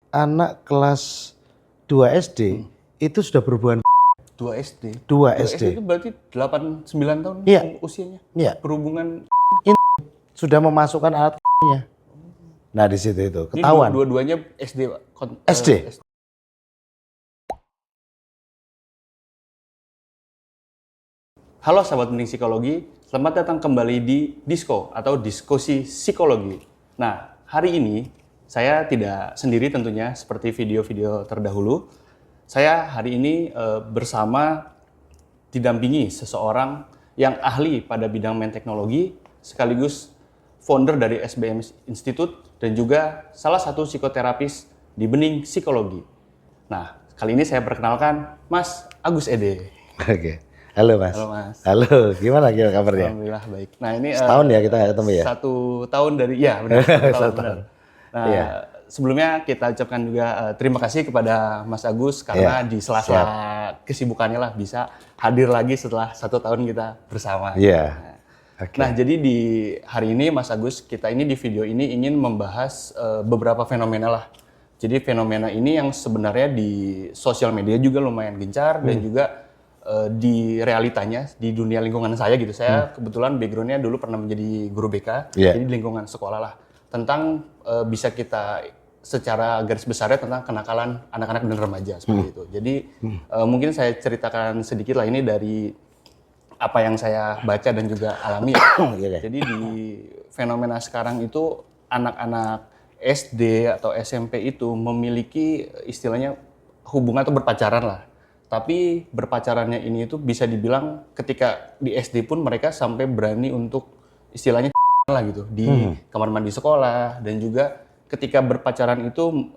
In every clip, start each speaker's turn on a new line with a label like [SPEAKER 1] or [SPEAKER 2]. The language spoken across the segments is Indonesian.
[SPEAKER 1] anak kelas 2 SD itu sudah berhubungan
[SPEAKER 2] 2 SD.
[SPEAKER 1] 2
[SPEAKER 2] 2
[SPEAKER 1] SD.
[SPEAKER 2] itu berarti 8 9 tahun
[SPEAKER 1] Iya.
[SPEAKER 2] usianya.
[SPEAKER 1] Iya,
[SPEAKER 2] Berhubungan
[SPEAKER 1] sudah memasukkan alat-nya. Nah, di situ itu
[SPEAKER 2] ini
[SPEAKER 1] ketahuan.
[SPEAKER 2] dua-duanya SD, Pak.
[SPEAKER 1] SD.
[SPEAKER 2] Halo sahabat Mending Psikologi, selamat datang kembali di Disko atau Diskusi Psikologi. Nah, hari ini saya tidak sendiri tentunya seperti video-video terdahulu. Saya hari ini bersama didampingi seseorang yang ahli pada bidang main teknologi, sekaligus founder dari SBM Institute dan juga salah satu psikoterapis di Bening Psikologi. Nah, kali ini saya perkenalkan Mas Agus Ede.
[SPEAKER 1] Oke. Halo Mas.
[SPEAKER 2] Halo Mas.
[SPEAKER 1] Halo, gimana kabarnya?
[SPEAKER 2] Alhamdulillah baik. Nah ini
[SPEAKER 1] Setahun ya kita nggak ketemu ya?
[SPEAKER 2] 1 tahun dari, ya benar. Benar. Nah
[SPEAKER 1] Iya.
[SPEAKER 2] sebelumnya kita ucapkan juga terima kasih kepada Mas Agus karena
[SPEAKER 1] Iya,
[SPEAKER 2] di sela-sela kesibukannya lah bisa hadir lagi setelah 1 tahun kita bersama.
[SPEAKER 1] Iya. Oke.
[SPEAKER 2] Nah jadi di hari ini Mas Agus, kita ini di video ini ingin membahas beberapa fenomena lah. Jadi fenomena ini yang sebenarnya di sosial media juga lumayan gencar dan juga di realitanya di dunia lingkungan saya gitu. Saya kebetulan backgroundnya dulu pernah menjadi guru BK,
[SPEAKER 1] Yeah.
[SPEAKER 2] jadi di lingkungan sekolah lah. Tentang bisa kita secara garis besarnya tentang kenakalan anak-anak dan remaja seperti itu. Jadi mungkin saya ceritakan sedikit lah ini dari apa yang saya baca dan juga alami.
[SPEAKER 1] Iya.
[SPEAKER 2] Jadi di fenomena sekarang itu anak-anak SD atau SMP itu memiliki istilahnya hubungan atau berpacaran lah. Tapi berpacarannya ini itu bisa dibilang ketika di SD pun mereka sampai berani untuk istilahnya lah gitu di kamar mandi sekolah, dan juga ketika berpacaran itu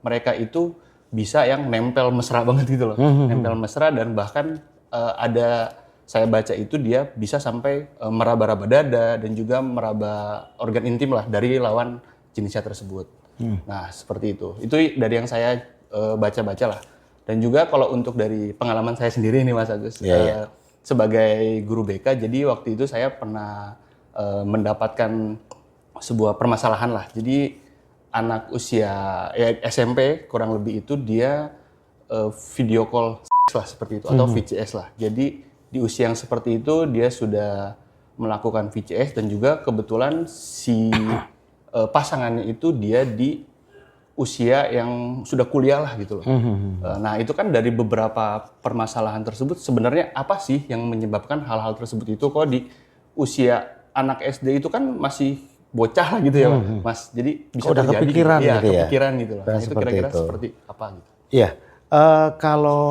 [SPEAKER 2] mereka itu bisa yang nempel mesra banget gitu loh. Nempel mesra dan bahkan ada saya baca itu dia bisa sampai meraba-raba dada dan juga meraba organ intim lah dari lawan jenisnya tersebut. Nah, seperti itu. Itu dari yang saya baca-baca lah. Dan juga kalau untuk dari pengalaman saya sendiri nih Mas Agus, sebagai guru BK, jadi waktu itu saya pernah mendapatkan sebuah permasalahan lah. Jadi anak usia SMP kurang lebih itu dia video call lah seperti itu atau VCS lah. Jadi di usia yang seperti itu dia sudah melakukan VCS dan juga kebetulan si pasangannya itu dia di usia yang sudah kuliah lah gitu loh. Nah itu kan dari beberapa permasalahan tersebut sebenarnya apa sih yang menyebabkan hal-hal tersebut itu kok di usia anak SD itu kan masih bocah lah gitu ya Mas. Jadi bisa
[SPEAKER 1] Udah
[SPEAKER 2] terjadi
[SPEAKER 1] kepikiran
[SPEAKER 2] gitu ya.
[SPEAKER 1] gitu ya?
[SPEAKER 2] Kepikiran gitu loh. Nah, itu
[SPEAKER 1] Seperti
[SPEAKER 2] kira-kira
[SPEAKER 1] itu.
[SPEAKER 2] seperti apa gitu.
[SPEAKER 1] Iya. Kalau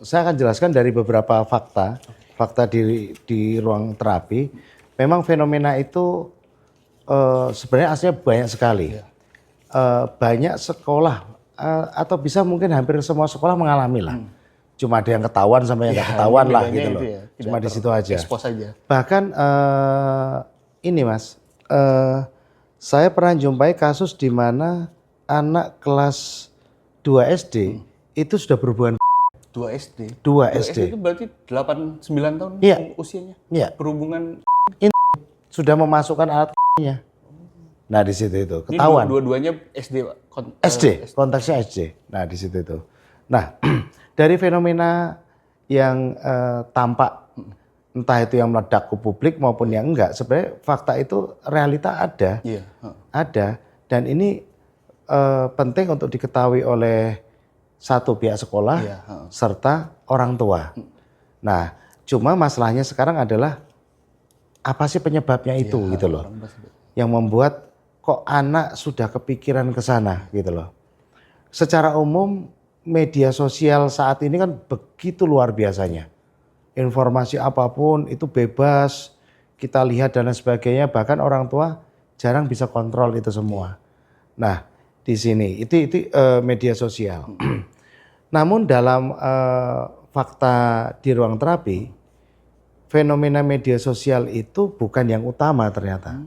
[SPEAKER 1] saya akan jelaskan dari beberapa fakta di ruang terapi, memang fenomena itu sebenarnya aslinya banyak sekali. Banyak sekolah atau bisa mungkin hampir semua sekolah mengalami lah. Cuma ada yang ketahuan sama yang nggak ketahuan lah gitu loh. Cuma di situ aja.
[SPEAKER 2] Expose aja.
[SPEAKER 1] Bahkan ini Mas, saya pernah jumpai kasus di mana anak kelas 2 SD itu sudah berhubungan
[SPEAKER 2] 2 SD.
[SPEAKER 1] 2
[SPEAKER 2] 2
[SPEAKER 1] SD.
[SPEAKER 2] SD itu berarti 8 9 tahun
[SPEAKER 1] Iya.
[SPEAKER 2] usianya.
[SPEAKER 1] Iya.
[SPEAKER 2] Berhubungan
[SPEAKER 1] Sudah memasukkan alat-nya. Nah, di situ itu
[SPEAKER 2] ini
[SPEAKER 1] ketahuan.
[SPEAKER 2] dua-duanya SD, Pak.
[SPEAKER 1] SD, konteksnya SD. Nah, di situ itu. Nah, dari fenomena yang tampak entah itu yang meledak ke publik maupun yang enggak, sebenarnya fakta itu realita ada.
[SPEAKER 2] Iya.
[SPEAKER 1] Ada, dan ini penting untuk diketahui oleh satu pihak sekolah serta orang tua. Nah, cuma masalahnya sekarang adalah apa sih penyebabnya itu gitu loh. Yang membuat kok anak sudah kepikiran ke sana gitu loh. Secara umum media sosial saat ini kan begitu luar biasanya. Informasi apapun itu bebas, kita lihat dan lain sebagainya, bahkan orang tua jarang bisa kontrol itu semua. Nah, di sini itu media sosial. Namun dalam fakta di ruang terapi, fenomena media sosial itu bukan yang utama ternyata.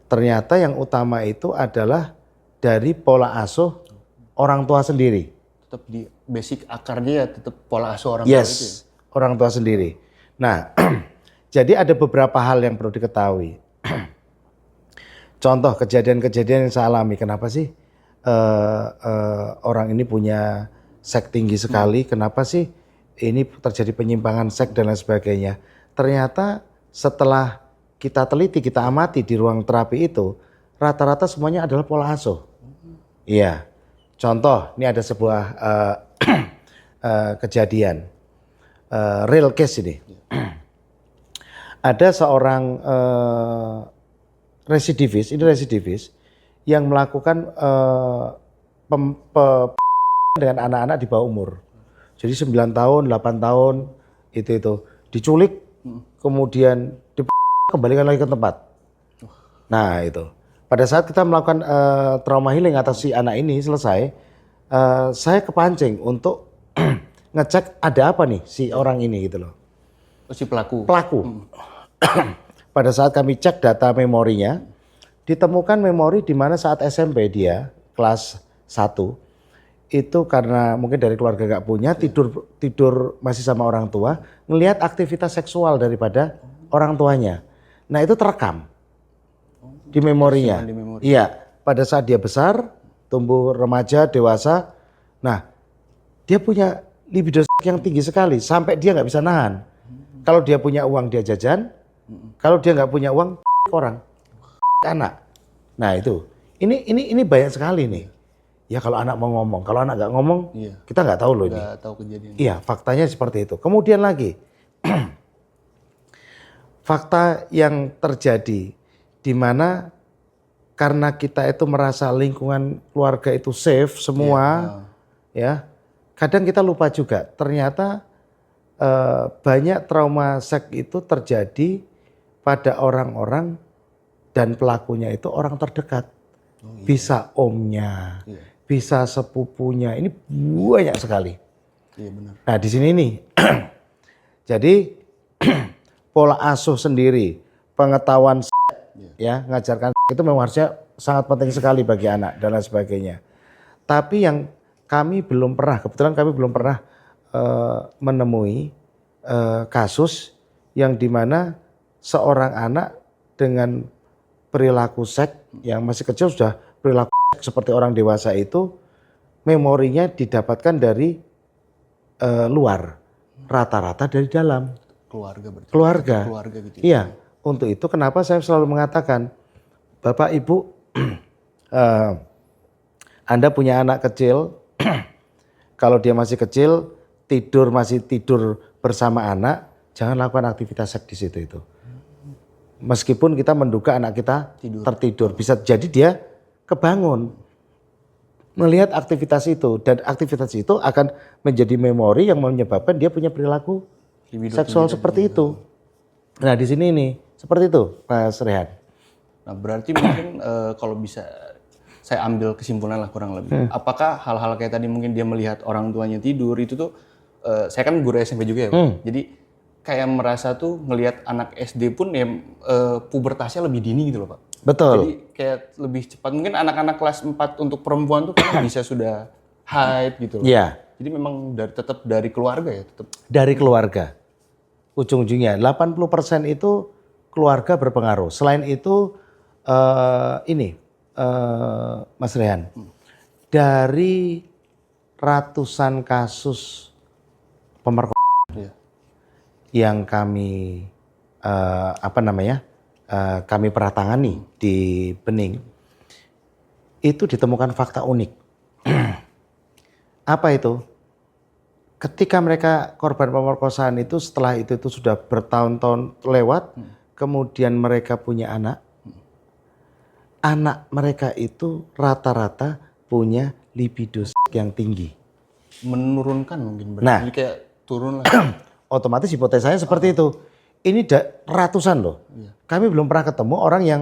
[SPEAKER 1] Ternyata yang utama itu adalah dari pola asuh orang tua sendiri.
[SPEAKER 2] Tetap di basic akarnya ya tetap pola asuh orang tua itu.
[SPEAKER 1] Yes, orang tua sendiri. Nah, jadi ada beberapa hal yang perlu diketahui. Contoh kejadian-kejadian yang saya alami. Kenapa sih orang ini punya seks tinggi sekali, kenapa sih ini terjadi penyimpangan seks dan lain sebagainya. Ternyata setelah kita teliti, kita amati di ruang terapi itu, rata-rata semuanya adalah pola asuh. Iya, contoh ini ada sebuah kejadian, real case ini. Ada seorang residivis, ini residivis yang melakukan dengan anak-anak di bawah umur. Jadi 9 tahun, 8 tahun itu diculik, kemudian kembalikan lagi ke tempat. Nah itu. Pada saat kita melakukan trauma healing atas si anak ini selesai, saya kepancing untuk ngecek ada apa nih si orang ini gitu loh.
[SPEAKER 2] Si pelaku.
[SPEAKER 1] Pada saat kami cek data memorinya, ditemukan memori di mana saat SMP dia kelas 1 itu karena mungkin dari keluarga gak punya, tidur masih sama orang tua, ngelihat aktivitas seksual daripada orang tuanya. Nah itu terekam di memorinya. Iya, pada saat dia besar, tumbuh remaja, dewasa, nah dia punya libido yang tinggi sekali sampai dia nggak bisa nahan. Kalau dia punya uang dia jajan, kalau dia nggak punya uang orang, anak. Nah itu, ini banyak sekali nih. Ya kalau anak mau ngomong, kalau anak nggak ngomong, kita nggak tahu loh ini.
[SPEAKER 2] Nggak tahu kejadian.
[SPEAKER 1] Iya, faktanya seperti itu. Kemudian lagi, fakta yang terjadi di mana karena kita itu merasa lingkungan keluarga itu safe semua, ya. Kadang kita lupa juga, ternyata banyak trauma seks itu terjadi pada orang-orang dan pelakunya itu orang terdekat. Bisa omnya, bisa sepupunya, ini banyak sekali.
[SPEAKER 2] Iya benar.
[SPEAKER 1] Nah di sini nih, jadi pola asuh sendiri, pengetahuan ya ngajarkan itu memang harusnya sangat penting sekali bagi anak dan lain sebagainya. Tapi yang kami belum pernah, kebetulan kami belum pernah menemui kasus yang dimana seorang anak dengan perilaku seks yang masih kecil sudah perilaku seperti orang dewasa itu memorinya didapatkan dari luar, rata-rata dari dalam keluarga gitu. Iya, untuk itu kenapa saya selalu mengatakan Bapak Ibu Anda punya anak kecil, kalau dia masih kecil masih tidur bersama anak, jangan lakukan aktivitas seks di situ itu. Meskipun kita menduga anak kita tertidur, bisa jadi dia kebangun melihat aktivitas itu, dan aktivitas itu akan menjadi memori yang menyebabkan dia punya perilaku seksual seperti itu. Nah di sini nih seperti itu Mas Rehan.
[SPEAKER 2] Nah berarti mungkin kalau bisa saya ambil kesimpulan lah kurang lebih. Apakah hal-hal kayak tadi mungkin dia melihat orang tuanya tidur itu tuh, saya kan guru SMP juga ya, jadi kayak merasa tuh ngelihat anak SD pun ya pubertasnya lebih dini gitu loh Pak.
[SPEAKER 1] Betul.
[SPEAKER 2] Jadi kayak lebih cepat. Mungkin anak-anak kelas 4 untuk perempuan tuh kan bisa sudah haid gitu loh.
[SPEAKER 1] Iya.
[SPEAKER 2] Jadi memang tetap dari keluarga ya?
[SPEAKER 1] Dari keluarga. Ujung-ujungnya 80% itu keluarga berpengaruh. Selain itu Mas Rehan, dari ratusan kasus pemerkosaan yang kami kami pernah tangani di Bening, itu ditemukan fakta unik. Apa itu? Ketika mereka korban pemerkosaan itu, setelah itu sudah bertahun-tahun lewat, kemudian mereka punya anak. Anak mereka itu rata-rata punya libido yang tinggi.
[SPEAKER 2] Menurunkan mungkin berarti.
[SPEAKER 1] Nah,
[SPEAKER 2] jadi kayak turun lah.
[SPEAKER 1] Otomatis hipotesanya seperti itu. Ini ratusan loh. Kami belum pernah ketemu orang yang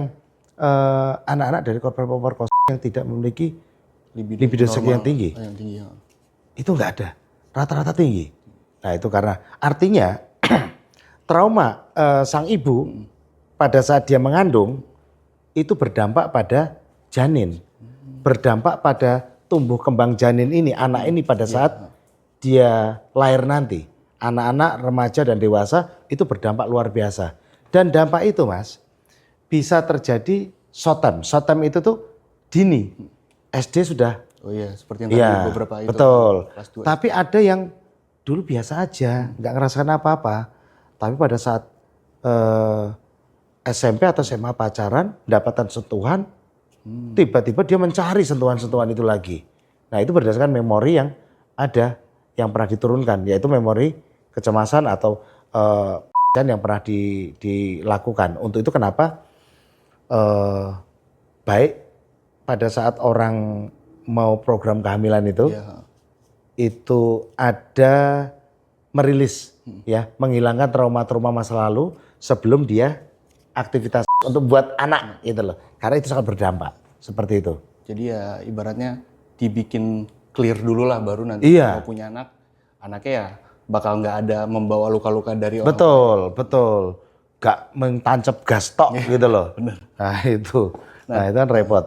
[SPEAKER 1] anak-anak dari korban pemerkosaan yang tidak memiliki libido yang tinggi. Itu nggak ada. Rata-rata tinggi. Nah itu karena artinya trauma sang ibu pada saat dia mengandung itu berdampak pada janin, berdampak pada tumbuh kembang janin ini, anak ini pada saat dia lahir nanti. Anak-anak, remaja dan dewasa itu berdampak luar biasa. Dan dampak itu Mas bisa terjadi short term. Short term itu tuh dini. SD sudah.
[SPEAKER 2] Oh iya, seperti yang tadi
[SPEAKER 1] Iya,
[SPEAKER 2] beberapa itu.
[SPEAKER 1] betul.
[SPEAKER 2] Kelas 2.
[SPEAKER 1] Tapi ada yang dulu biasa aja, nggak ngerasakan apa-apa. Tapi pada saat SMP atau SMA pacaran, mendapatkan sentuhan, tiba-tiba dia mencari sentuhan-sentuhan itu lagi. Nah itu berdasarkan memori yang ada, yang pernah diturunkan, yaitu memori kecemasan atau yang pernah dilakukan. Untuk itu kenapa baik pada saat orang mau program kehamilan itu, itu ada merilis, ya, menghilangkan trauma-trauma masa lalu sebelum dia aktivitas untuk buat anak gitu loh. Karena itu sangat berdampak seperti itu.
[SPEAKER 2] Jadi ya ibaratnya dibikin clear dulu lah baru nanti
[SPEAKER 1] Iya.
[SPEAKER 2] mau punya anak, anaknya ya bakal nggak ada membawa luka-luka dari orang.
[SPEAKER 1] Betul. Gak mentancap gas tok gitu loh.
[SPEAKER 2] Bener.
[SPEAKER 1] Nah itu kan repot.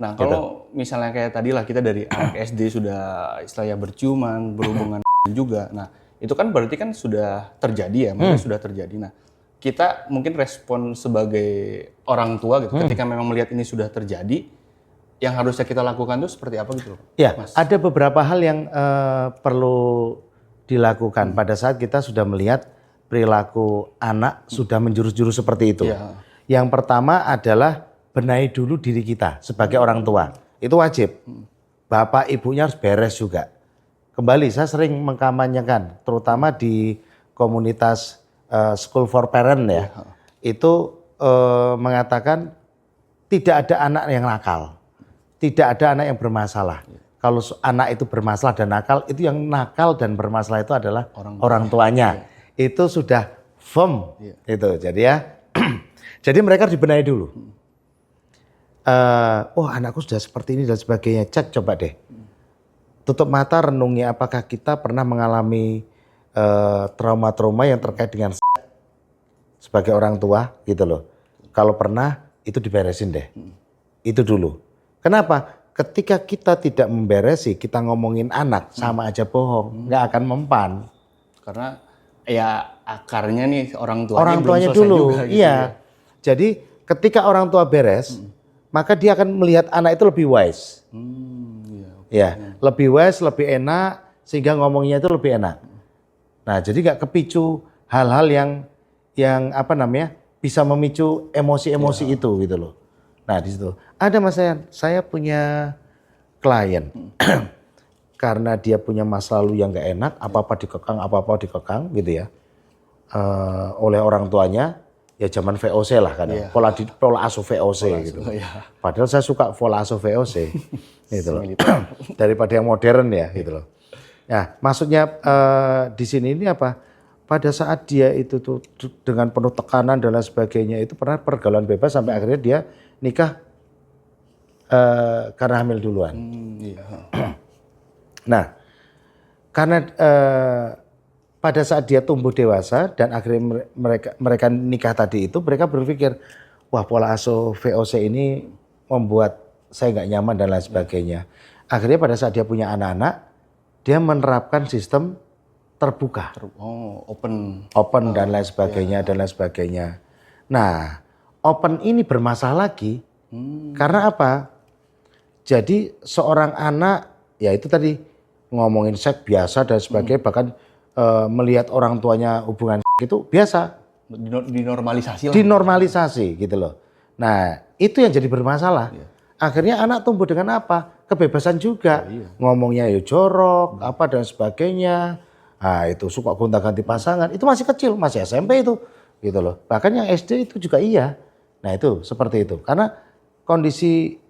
[SPEAKER 2] Nah kalau misalnya kayak tadi lah kita dari anak SD sudah istilahnya berciuman, berhubungan juga. Nah itu kan berarti kan sudah terjadi ya, maksudnya sudah terjadi. Nah kita mungkin respon sebagai orang tua gitu, ketika memang melihat ini sudah terjadi, yang harusnya kita lakukan itu seperti apa gitu loh?
[SPEAKER 1] Ya,
[SPEAKER 2] Mas?
[SPEAKER 1] ada beberapa hal yang perlu dilakukan pada saat kita sudah melihat perilaku anak sudah menjurus-jurus seperti itu.
[SPEAKER 2] Iya.
[SPEAKER 1] Yang pertama adalah benahi dulu diri kita sebagai orang tua. Itu wajib. Bapak ibunya harus beres juga. Kembali saya sering mengkampanyekan, terutama di komunitas School for Parent ya. Itu mengatakan tidak ada anak yang nakal. Tidak ada anak yang bermasalah. Kalau anak itu bermasalah dan nakal, itu yang nakal dan bermasalah itu adalah orang tuanya. Itu sudah firm. Itu. Jadi ya, jadi mereka harus dibenahi dulu. Oh anakku sudah seperti ini dan sebagainya. Cek coba deh. Tutup mata renungi apakah kita pernah mengalami trauma-trauma yang terkait dengan sebagai orang tua gitu loh. Kalau pernah itu diberesin deh. Itu dulu. Kenapa? Ketika kita tidak memberesi, kita ngomongin anak sama aja bohong, nggak akan mempan.
[SPEAKER 2] Karena ya akarnya nih orang tuanya
[SPEAKER 1] Orang
[SPEAKER 2] belum
[SPEAKER 1] tuanya
[SPEAKER 2] selesai
[SPEAKER 1] dulu,
[SPEAKER 2] juga, gitu
[SPEAKER 1] iya.
[SPEAKER 2] ya.
[SPEAKER 1] Jadi ketika orang tua beres, maka dia akan melihat anak itu lebih wise. Ya, lebih wise, lebih enak, sehingga ngomongnya itu lebih enak. Nah, jadi nggak kepicu hal-hal yang apa namanya bisa memicu emosi-emosi itu gitu loh. Nah di situ ada Mas Sayan, saya punya klien karena dia punya masa lalu yang nggak enak, apa-apa dikekang gitu ya oleh orang tuanya. Ya zaman VOC lah kan, pola asuh VOC gitu. Padahal saya suka pola asuh VOC gitu loh. Daripada yang modern ya gitu loh. Nah maksudnya di sini ini apa? Pada saat dia itu tuh dengan penuh tekanan dan lain sebagainya itu pernah pergaulan bebas sampai akhirnya dia nikah karena hamil duluan. Nah karena pada saat dia tumbuh dewasa dan akhirnya mereka nikah tadi itu, mereka berpikir, wah pola asuh VOC ini membuat saya nggak nyaman dan lain sebagainya. Akhirnya pada saat dia punya anak-anak, dia menerapkan sistem terbuka, open dan lain sebagainya, Nah, open ini bermasalah lagi karena apa? Jadi seorang anak, ya itu tadi ngomongin seks biasa dan sebagainya, bahkan melihat orang tuanya hubungan itu biasa.
[SPEAKER 2] Dinormalisasi lah.
[SPEAKER 1] Dinormalisasi gitu loh. Nah itu yang jadi bermasalah. Akhirnya anak tumbuh dengan apa? Kebebasan juga. Ngomongnya ya jorok, apa dan sebagainya. Nah itu suka gonta-ganti pasangan. Itu masih kecil, masih SMP itu. Gitu loh. Bahkan yang SD itu juga iya. Nah itu seperti itu. Karena kondisi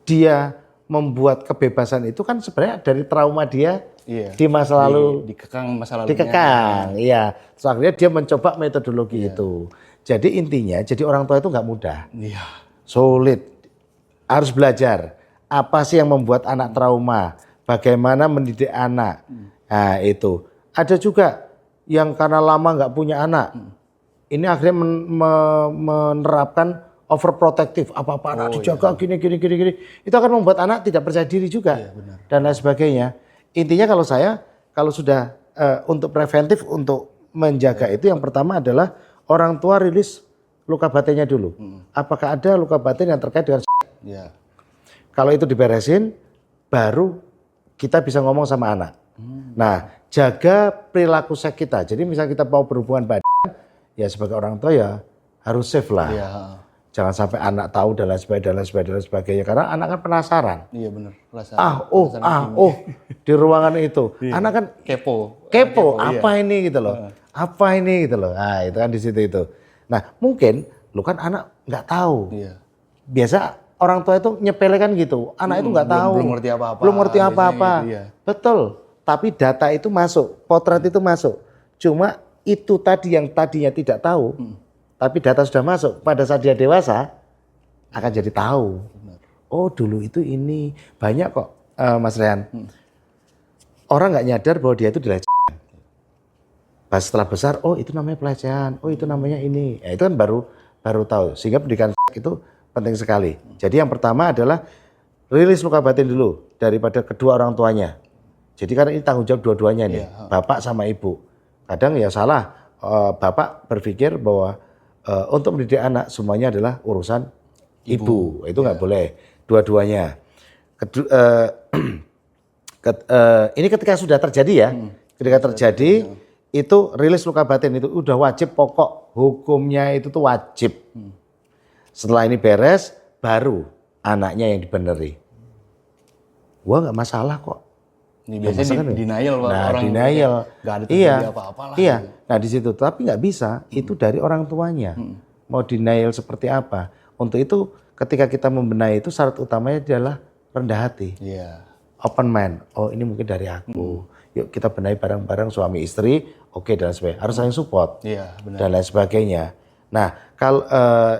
[SPEAKER 1] dia membuat kebebasan itu kan sebenarnya dari trauma dia di masa lalu.
[SPEAKER 2] Dikekang masa lalunya.
[SPEAKER 1] Dikekang, iya. Terus akhirnya dia mencoba metodologi itu. Jadi intinya, jadi orang tua itu nggak mudah. Sulit. Harus belajar. Apa sih yang membuat anak trauma? Bagaimana mendidik anak? Nah itu. Ada juga yang karena lama nggak punya anak. Ini akhirnya menerapkan overprotective, apa-apa anak dijaga gini. Itu akan membuat anak tidak percaya diri juga dan lain sebagainya. Intinya kalau sudah untuk preventif untuk menjaga itu yang pertama adalah orang tua rilis luka batinnya dulu. Apakah ada luka batin yang terkait dengan Kalau itu diberesin, baru kita bisa ngomong sama anak. Nah, jaga perilaku seks kita. Jadi misalnya kita mau berhubungan badan, ya sebagai orang tua ya harus safe lah.
[SPEAKER 2] Iya.
[SPEAKER 1] Jangan sampai anak tahu dan lain sebagainya. Karena anak kan penasaran.
[SPEAKER 2] Iya benar.
[SPEAKER 1] Di ruangan itu. Anak kan
[SPEAKER 2] Kepo,
[SPEAKER 1] apa ini gitu loh. Apa ini gitu loh. Nah, itu kan di situ itu. Nah, mungkin lu kan anak nggak tahu.
[SPEAKER 2] Iya.
[SPEAKER 1] Biasa orang tua itu nyepelekan gitu. Anak itu nggak tahu.
[SPEAKER 2] Belum ngerti apa-apa.
[SPEAKER 1] Belum ngerti apa-apa.
[SPEAKER 2] Gitu, ya.
[SPEAKER 1] Betul. Tapi data itu masuk, potret itu masuk. Cuma itu tadi yang tadinya tidak tahu. Tapi data sudah masuk. Pada saat dia dewasa akan jadi tahu.
[SPEAKER 2] Benar.
[SPEAKER 1] Oh, dulu itu ini. Banyak kok Mas Rehan. Orang nggak nyadar bahwa dia itu dilecehkan. Pas setelah besar, oh itu namanya pelecehan, oh itu namanya ini. Ya, itu kan baru tahu. Sehingga pendidikan itu penting sekali. Jadi yang pertama adalah rilis luka batin dulu daripada kedua orang tuanya. Jadi karena ini tanggung jawab dua-duanya nih, bapak sama ibu. Kadang ya salah, bapak berpikir bahwa untuk mendidik anak semuanya adalah urusan ibu. Itu nggak boleh, dua-duanya. Ini ketika sudah terjadi ya, ketika terjadi itu rilis luka batin itu udah wajib, pokok hukumnya itu tuh wajib. Setelah ini beres, baru anaknya yang dibeneri. Gua nggak masalah kok.
[SPEAKER 2] Ini biasanya denial orang.
[SPEAKER 1] Denial.
[SPEAKER 2] Gak ada terjadi apa-apa lah.
[SPEAKER 1] Iya. Nah di situ, tapi nggak bisa. Itu dari orang tuanya. Mau denial seperti apa? Untuk itu, ketika kita membenahi itu syarat utamanya adalah rendah hati.
[SPEAKER 2] Iya.
[SPEAKER 1] Open mind. Oh ini mungkin dari aku. Yuk kita benahi bareng-bareng suami istri. Oke, dan sebagainya. Harus saling support.
[SPEAKER 2] Iya, benar.
[SPEAKER 1] Dan lain sebagainya. Nah, kalau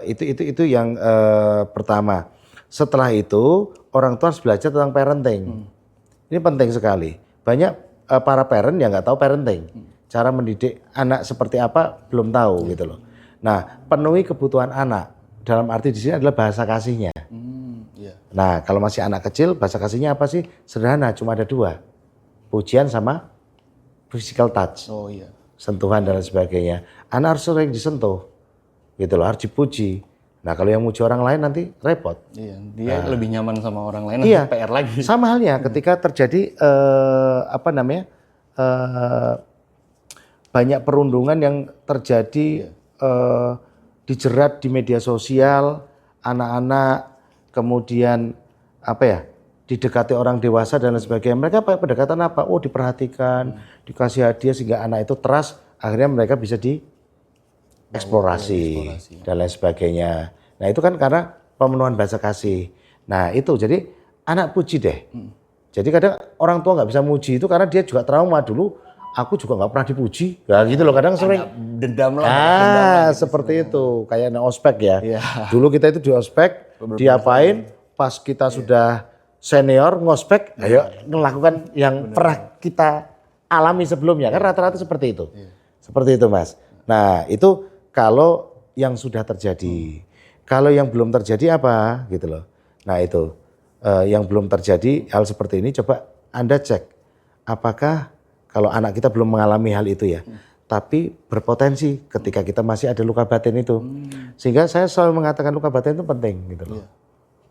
[SPEAKER 1] itu yang pertama. Setelah itu orang tua harus belajar tentang parenting. Ini penting sekali. Banyak para parent yang nggak tahu parenting. Cara mendidik anak seperti apa belum tahu gitu loh. Nah, penuhi kebutuhan anak. Dalam arti di sini adalah bahasa kasihnya. Nah, kalau masih anak kecil, bahasa kasihnya apa sih? Sederhana, cuma ada dua. Pujian sama physical touch.
[SPEAKER 2] Oh iya.
[SPEAKER 1] Sentuhan dan lain sebagainya. Anak harus sering disentuh. Gitu loh, harus dipuji. Nah, kalau yang muji orang lain nanti repot.
[SPEAKER 2] Iya, dia lebih nyaman sama orang lain,
[SPEAKER 1] iya,
[SPEAKER 2] PR lagi.
[SPEAKER 1] Sama halnya ketika terjadi banyak perundungan yang terjadi dijerat di media sosial, anak-anak kemudian didekati orang dewasa dan lain sebagainya. Mereka pakai pendekatan apa? Oh, diperhatikan, dikasih hadiah sehingga anak itu trust, akhirnya mereka bisa eksplorasi dan lain sebagainya. Nah itu kan karena pemenuhan bahasa kasih. Nah itu jadi anak puji deh. Jadi kadang orang tua nggak bisa muji itu karena dia juga trauma dulu. Aku juga nggak pernah dipuji. Nah gitu loh kadang sering.
[SPEAKER 2] Dendam lah.
[SPEAKER 1] Seperti itu kayak ospek ya.
[SPEAKER 2] Yeah.
[SPEAKER 1] Dulu kita itu di ospek diapain? Pas kita sudah senior ngospek, ayo melakukan yang pernah kita alami sebelumnya. Kan rata-rata seperti itu. Seperti itu Mas. Nah itu kalau yang sudah terjadi, kalau yang belum terjadi apa gitu loh. Nah itu yang belum terjadi hal seperti ini coba Anda cek apakah kalau anak kita belum mengalami hal itu ya, tapi berpotensi ketika kita masih ada luka batin itu. Sehingga saya selalu mengatakan luka batin itu penting gitu loh.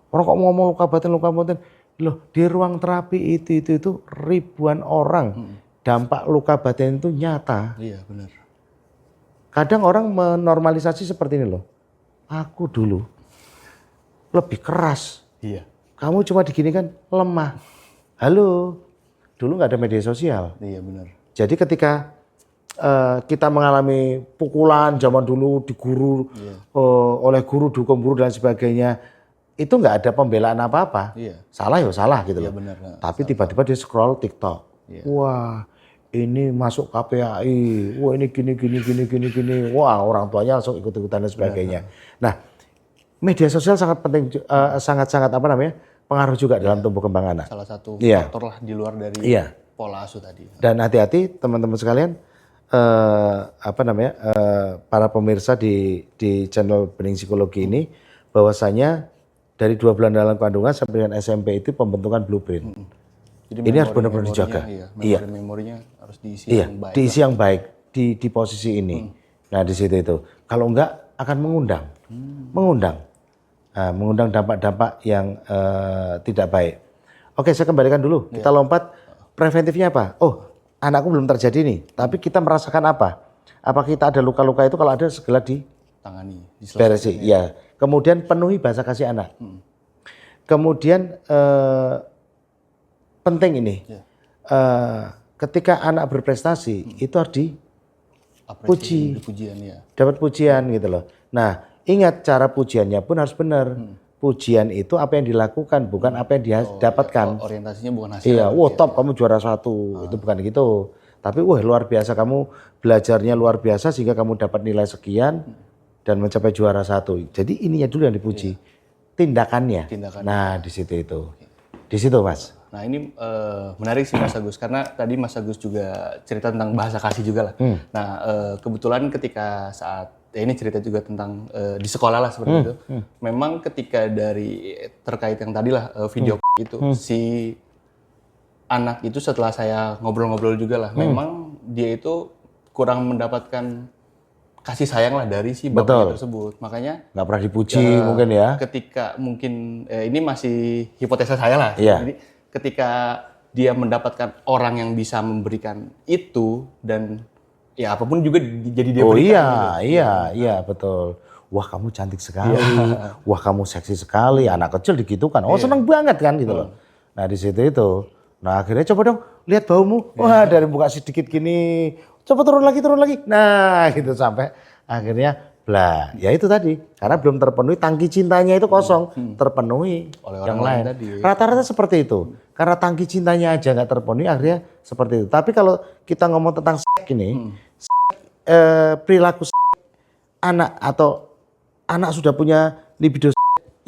[SPEAKER 1] Orang kok ngomong luka batin loh di ruang terapi itu ribuan orang dampak luka batin itu nyata.
[SPEAKER 2] Iya benar.
[SPEAKER 1] Kadang orang menormalisasi seperti ini loh. Aku dulu lebih keras.
[SPEAKER 2] Iya.
[SPEAKER 1] Kamu cuma diginikan lemah. Halo. Dulu nggak ada media sosial.
[SPEAKER 2] Iya benar.
[SPEAKER 1] Jadi ketika kita mengalami pukulan zaman dulu diguru oleh guru, dukung guru dan sebagainya, itu nggak ada pembelaan apa-apa.
[SPEAKER 2] Iya.
[SPEAKER 1] Salah ya salah gitu loh.
[SPEAKER 2] Benar.
[SPEAKER 1] Tapi tiba-tiba dia scroll TikTok. Iya. Wah. Ini masuk KPAI, wah ini gini, wah orang tuanya langsung ikut-ikutan dan sebagainya. Nah, media sosial sangat penting, sangat pengaruh juga dalam tumbuh kembang anak.
[SPEAKER 2] Salah satu faktor lah di luar dari pola asuh tadi.
[SPEAKER 1] Dan hati-hati teman-teman sekalian, para pemirsa di channel Bening Psikologi ini, bahwasanya dari 2 bulan dalam kandungan sampai dengan SMP itu pembentukan blueprint.
[SPEAKER 2] Jadi
[SPEAKER 1] ini harus benar-benar dijaga.
[SPEAKER 2] Memorinya harus diisi yang baik.
[SPEAKER 1] Diisi yang baik di posisi ini. Nah di situ itu. Kalau enggak akan mengundang. mengundang dampak-dampak yang tidak baik. Oke, saya kembalikan dulu. Kita lompat, preventifnya apa? Oh, anakku belum terjadi nih, tapi kita merasakan apa? Apa kita ada luka-luka itu, kalau ada segera
[SPEAKER 2] Tangani,
[SPEAKER 1] beresi. Ya. Kemudian penuhi bahasa kasih anak. Kemudian penting ini, ketika anak berprestasi itu harus dipuji,
[SPEAKER 2] pujian ya.
[SPEAKER 1] dapat pujian gitu loh. Nah, ingat cara pujiannya pun harus benar. Pujian itu apa yang dilakukan, bukan apa yang dia dapatkan.
[SPEAKER 2] Orientasinya bukan hasil.
[SPEAKER 1] Iya, wah top kamu juara 1, itu bukan gitu. Tapi wah luar biasa kamu belajarnya luar biasa sehingga kamu dapat nilai sekian dan mencapai juara 1. Jadi ininya dulu yang dipuji, tindakannya. Nah di situ itu, di situ Mas.
[SPEAKER 2] Nah ini menarik sih Mas Agus, karena tadi Mas Agus juga cerita tentang bahasa kasih juga lah. Nah kebetulan ketika saat ini cerita juga tentang di sekolah lah seperti itu. Memang ketika dari terkait yang tadi lah video itu si anak itu setelah saya ngobrol-ngobrol juga lah, memang dia itu kurang mendapatkan kasih sayang lah dari si bapaknya tersebut. Makanya
[SPEAKER 1] nggak pernah dipuji mungkin ya.
[SPEAKER 2] Ketika mungkin ini masih hipotesa saya lah.
[SPEAKER 1] Iya.
[SPEAKER 2] Jadi ketika dia mendapatkan orang yang bisa memberikan itu dan ya apapun juga jadi dia berikan.
[SPEAKER 1] Iya betul. Wah kamu cantik sekali, wah kamu seksi sekali. Anak kecil digitukan, seneng banget kan gitu loh. Nah di situ itu, nah akhirnya coba dong lihat baumu. Wah dari buka sedikit gini, coba turun lagi. Nah gitu sampai akhirnya blah. Ya itu tadi, karena belum terpenuhi, tangki cintanya itu kosong, terpenuhi
[SPEAKER 2] oleh
[SPEAKER 1] yang
[SPEAKER 2] orang
[SPEAKER 1] lain.
[SPEAKER 2] tadi.
[SPEAKER 1] Rata-rata seperti itu. Karena tangki cintanya aja nggak terpenuhi, akhirnya seperti itu. Tapi kalau kita ngomong tentang seks ini, perilaku anak atau anak sudah punya libido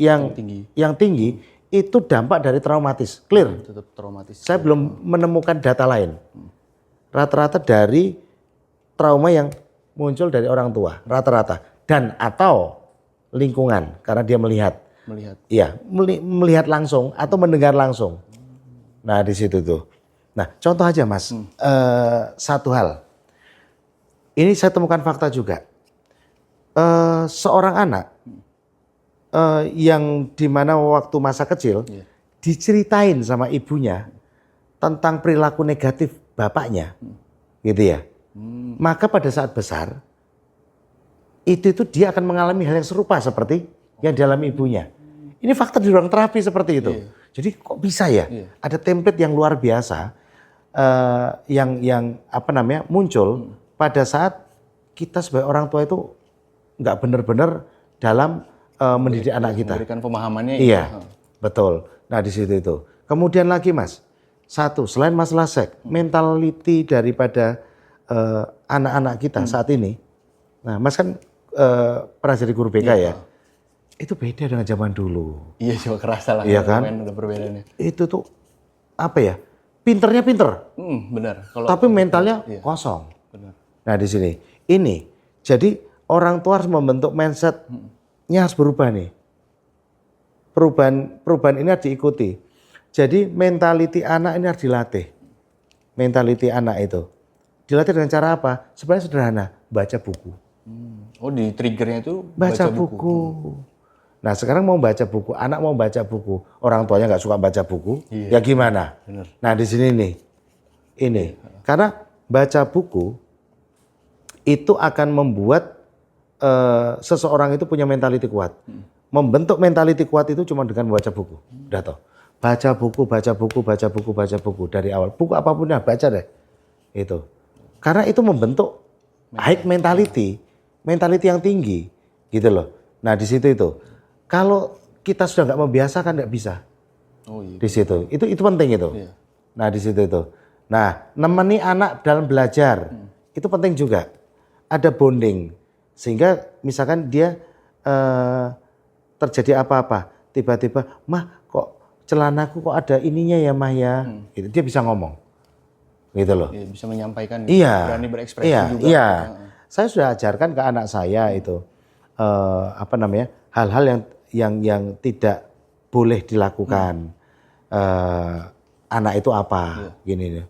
[SPEAKER 1] yang tinggi, itu dampak dari traumatis, clear.
[SPEAKER 2] Tetap traumatis.
[SPEAKER 1] Saya belum menemukan data lain. Rata-rata dari trauma yang muncul dari orang tua, rata-rata. Dan atau lingkungan, karena dia melihat. Iya, melihat langsung atau mendengar langsung. Nah di situ tuh. Nah contoh aja Mas, satu hal. Ini saya temukan fakta juga. Seorang anak yang dimana waktu masa kecil diceritain sama ibunya tentang perilaku negatif bapaknya, gitu ya. Maka pada saat besar itu dia akan mengalami hal yang serupa seperti yang dialami ibunya. Ini fakta di ruang terapi seperti itu. Jadi kok bisa ya? Ada template yang luar biasa yang muncul pada saat kita sebagai orang tua itu nggak benar-benar dalam mendidik anak kita.
[SPEAKER 2] Memberikan pemahamannya.
[SPEAKER 1] Iya, betul. Nah di situ itu. Kemudian lagi Mas, satu selain masalah seks, mentality daripada anak-anak kita saat ini. Nah Mas kan pernah jadi guru BK ya. Itu beda dengan zaman dulu.
[SPEAKER 2] Iya coba kerasa lah.
[SPEAKER 1] Iya kan?
[SPEAKER 2] Ada perbedaannya.
[SPEAKER 1] Itu tuh apa ya? Pinternya pinter.
[SPEAKER 2] Benar.
[SPEAKER 1] Tapi mentalnya kosong.
[SPEAKER 2] Benar.
[SPEAKER 1] Nah di sini. Ini. Jadi orang tua harus membentuk mindset-nya harus berubah nih. Perubahan ini harus diikuti. Jadi mentality anak ini harus dilatih. Mentality anak itu. Dilatih dengan cara apa? Sebenarnya sederhana. Baca buku.
[SPEAKER 2] Oh di triggernya itu
[SPEAKER 1] baca buku. Nah sekarang mau baca buku, anak mau baca buku, orang tuanya nggak suka baca buku, ya gimana?
[SPEAKER 2] Bener.
[SPEAKER 1] Nah di sini nih, ini karena baca buku itu akan membuat seseorang itu punya mentality kuat. Membentuk mentality kuat itu cuma dengan membaca buku. Udah toh. Baca buku dari awal. Buku apapun ya baca deh. Itu. Karena itu membentuk high mentality yang tinggi, gitu loh. Nah di situ itu. Kalau kita sudah nggak membiasakan nggak bisa.
[SPEAKER 2] Oh, iya.
[SPEAKER 1] Di situ. Itu penting itu.
[SPEAKER 2] Iya.
[SPEAKER 1] Nah di situ itu. Nah nemeni anak dalam belajar itu penting juga. Ada bonding sehingga misalkan dia terjadi apa-apa, tiba-tiba mah kok celanaku kok ada ininya ya mah ya, gitu. Dia bisa ngomong, gitu loh.
[SPEAKER 2] Iya, bisa menyampaikan,
[SPEAKER 1] berani
[SPEAKER 2] berekspresi juga.
[SPEAKER 1] Iya. Saya sudah ajarkan ke anak saya itu hal-hal yang tidak boleh dilakukan. Anak itu apa, gini nih.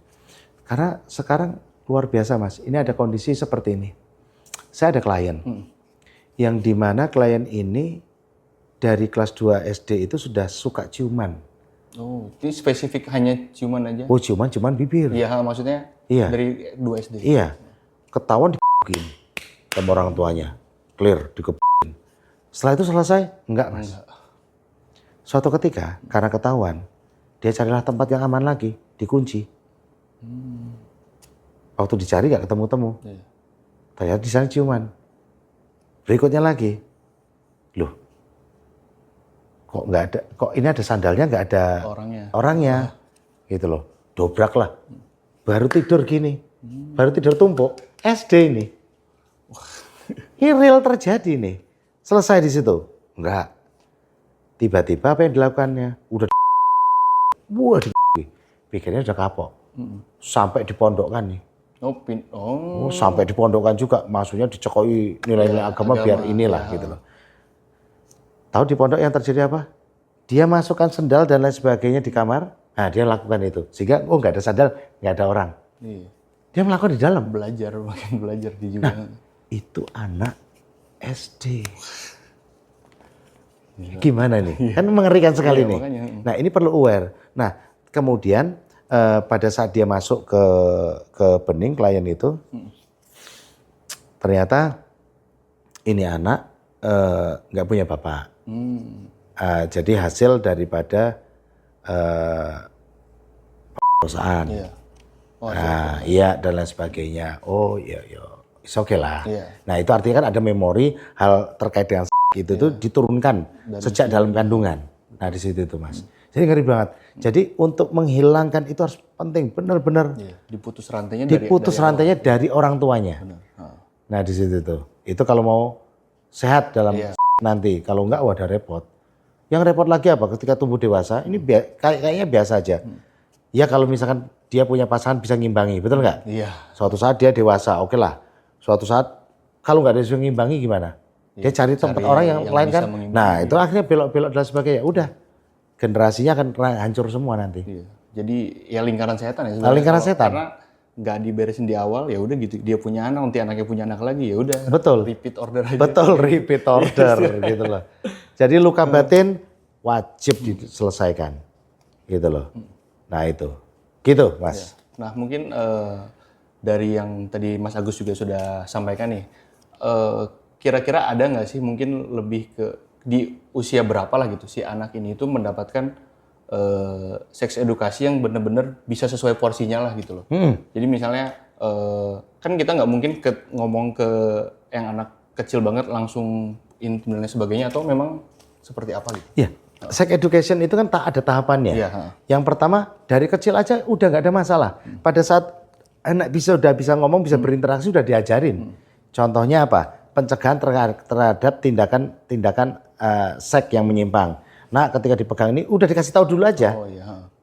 [SPEAKER 1] Karena sekarang luar biasa Mas. Ini ada kondisi seperti ini. Saya ada klien yang dimana klien ini dari kelas 2 SD itu sudah suka ciuman.
[SPEAKER 2] Oh, ini spesifik hanya ciuman aja?
[SPEAKER 1] Oh, ciuman bibir.
[SPEAKER 2] Iya, maksudnya
[SPEAKER 1] Iya.
[SPEAKER 2] dari 2 SD?
[SPEAKER 1] Iya. Ketahuan dikepukin sama orang tuanya. Clear, dikepukin. Setelah itu selesai? Enggak, Mas.
[SPEAKER 2] Enggak.
[SPEAKER 1] Suatu ketika, karena ketahuan, dia carilah tempat yang aman lagi, dikunci. Waktu dicari gak ketemu-temu.
[SPEAKER 2] Iya.
[SPEAKER 1] Ternyata di sana ciuman. Berikutnya lagi, loh, kok nggak ada, kok ini ada sandalnya nggak ada orangnya, gitu loh. Dobrak lah, baru tidur gini, baru tidur tumpuk, SD ini. Ini real terjadi nih, selesai di situ, enggak. Tiba-tiba apa yang dilakukannya? Udah, wah, pikirnya udah kapok, sampai dipondokkan nih. Sampai dipondokkan juga, maksudnya dicekoi nilai-nilai agama biar inilah gitu loh. Tahu di pondok yang terjadi apa? Dia masukkan sendal dan lain sebagainya di kamar. Nah, dia lakukan itu. Sehingga nggak ada sandal, nggak ada orang.
[SPEAKER 2] Iya.
[SPEAKER 1] Dia melakukan di dalam.
[SPEAKER 2] Makin belajar di juga.
[SPEAKER 1] Nah, itu anak SD. Gimana nih? Kan mengerikan sekali nih.
[SPEAKER 2] Makanya.
[SPEAKER 1] Nah, ini perlu aware. Nah, kemudian pada saat dia masuk ke bening klien itu, ternyata ini anak nggak punya bapak. Jadi hasil daripada perusahaan.
[SPEAKER 2] Iya.
[SPEAKER 1] Iya dan lain sebagainya. Oh iya, it's okay lah.
[SPEAKER 2] Iya.
[SPEAKER 1] Nah itu artinya kan ada memori hal terkait dengan itu tuh diturunkan sejak dalam kandungan. Nah di situ itu Mas. Jadi ngeri banget. Jadi untuk menghilangkan itu harus penting, benar-benar.
[SPEAKER 2] Iya. Diputus rantainya
[SPEAKER 1] dari orang tuanya.
[SPEAKER 2] Benar.
[SPEAKER 1] Nah di situ tuh. Itu kalau mau sehat dalam nanti. Kalau enggak wadah repot. Yang repot lagi apa? Ketika tumbuh dewasa, ini kayaknya biasa aja. Ya kalau misalkan dia punya pasangan bisa ngimbangi, betul nggak?
[SPEAKER 2] Iya.
[SPEAKER 1] Suatu saat dia dewasa, oke lah. Suatu saat kalau nggak ada yang ngimbangi gimana? Dia cari tempat orang yang lain kan. Nah itu akhirnya belok-belok dan sebagainya. Udah generasinya akan hancur semua nanti.
[SPEAKER 2] Iya. Jadi ya lingkaran setan ya.
[SPEAKER 1] Lingkaran setan.
[SPEAKER 2] Karena nggak diberesin di awal, ya udah gitu. Dia punya anak, nanti anaknya punya anak lagi, ya udah.
[SPEAKER 1] Betul.
[SPEAKER 2] Repeat order aja.
[SPEAKER 1] Betul, repeat order gitu loh. Jadi luka batin wajib diselesaikan, gitu loh. Nah itu, gitu Mas.
[SPEAKER 2] Nah mungkin dari yang tadi Mas Agus juga sudah sampaikan nih, kira-kira ada nggak sih mungkin lebih ke di usia berapa lah gitu si anak ini itu mendapatkan seks edukasi yang benar-benar bisa sesuai porsinya lah gitu loh. Jadi misalnya kan kita nggak mungkin ngomong ke yang anak kecil banget langsung intim dan lain sebagainya, atau memang seperti apa gitu?
[SPEAKER 1] Iya, sex education itu kan tak ada tahapannya. Yang pertama dari kecil aja udah nggak ada masalah. Pada saat anak udah bisa ngomong, bisa berinteraksi, udah diajarin. Contohnya apa? Pencegahan terhadap tindakan seks yang menyimpang. Nah, ketika dipegang ini udah dikasih tahu dulu aja.